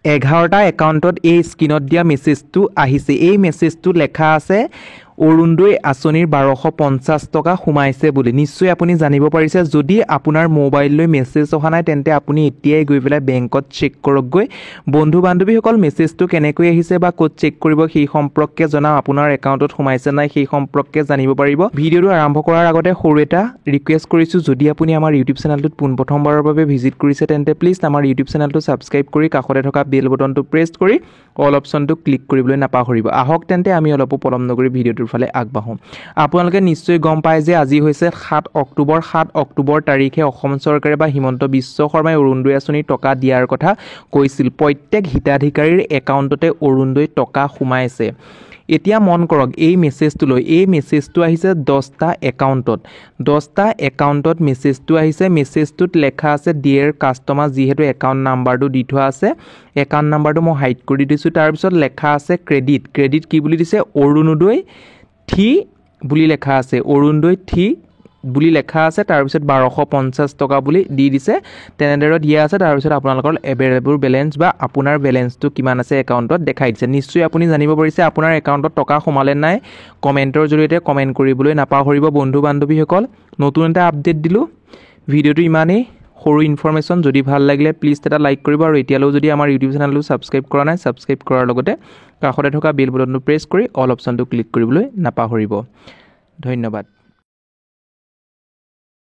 11টা একাউণ্টত এই স্ক্ৰীনত দিয়া মেছেজটো আহিছে এই মেছেজটো লেখা আছে অৰুণোদয় আঁচনিৰ 1250 টকা সোমাইছে বুলি নিশ্চয় আপুনি জানিব পাৰিছে যদি আপোনাৰ মোবাইললৈ মেছেজ অহা নাই তেন্তে আপুনি এতিয়াই গৈ পেলাই বেংকত চেক কৰক গৈ বন্ধু বান্ধৱীসকল মেছেজটো কেনেকৈ আহিছে বা ক'ত চেক কৰিব সেই সম্পৰ্কে জনা আপোনাৰ একাউণ্টত সোমাইছে নাই সেই সম্পৰ্কে জানিব পাৰিব ভিডিঅ'টো আৰম্ভ কৰাৰ আগতে সৰু এটা ৰিকুৱেষ্ট কৰিছো যদি আপুনি আমাৰ ইউটিউব চেনেলটোত পোনপ্ৰথমবাৰৰ বাবে ভিজিট কৰিছে তেন্তে প্লিজ আমাৰ ইউটিউব চেনেলটো সাবস্ক্ৰাইব কৰি কাষতে থকা বেল বটনটো প্ৰেছ কৰি অল অপচনটো ক্লিক কৰিবলৈ নাপাহৰিব আহক তেন্তে আমি অলপ পলম নকৰি ভিডিঅ'টোৰ ফালে আগবাঢ়ো আপোনালোকে নিশ্চয় গম পায় যে আজি হৈছে 7 অক্টোবৰ তাৰিখে অসম চৰকাৰে বা হিমন্ত বিশ্ব শৰ্মাই অৰুণোদয় আঁচনিৰ টকা দিয়াৰ কথা কৈছিল প্ৰত্যেক হিতাধিকাৰীৰ একাউণ্টতে অৰুণোদয় টকা সোমাইছে এতিয়া মন কৰক এই মেছেজটো এই মেছেজটো আহিছে 10টা একাউণ্টত মেছেজটো আহিছে মেছেজটোত লেখা আছে ডিয়াৰ কাষ্টমাৰ যিহেতু একাউণ্ট নাম্বাৰটো দি থোৱা আছে একাউণ্ট নাম্বাৰটো মই হাইড কৰি দিছোঁ তাৰ পিছত লেখা আছে ক্ৰেডিট কি বুলি দিছে অৰুণোদয় থি বুলি লেখা আছে অৰুণোদয় থি বুলি লেখা আছে তাৰ পিছত 1250 টকা বুলি দি দিছে তেনেদৰে দিয়া আছে তাৰ পিছত আপোনালোকৰ এভেইলেবল বেলেন্স বা আপোনাৰ বেলেন্সটো কিমান আছে একাউণ্টত দেখাই দিছে নিশ্চয় আপুনি জানিব পাৰিছে আপোনাৰ একাউণ্টত টকা সোমালে নাই কমেন্টৰ জৰিয়তে কমেন্ট কৰিবলৈ নাপাহৰিব বন্ধু বান্ধৱীসকল নতুন এটা আপডেট দিলো ভিডিঅ'টো ইমানেই সৰু ইনফৰমেশ্যন যদি ভাল লাগিলে প্লিজ এটা লাইক কৰিব আৰু এতিয়ালৈ যদি আমাৰ ইউটিউব চেনেলটো সাবস্ক্ৰাইব কৰা নাই সাবস্ক্ৰাইব কৰাৰ লগতে কাষতে থকা বেল বটনটো প্ৰেছ কৰি অল অপচনটো ক্লিক কৰিবলৈ নাপাহৰিব ধন্যবাদ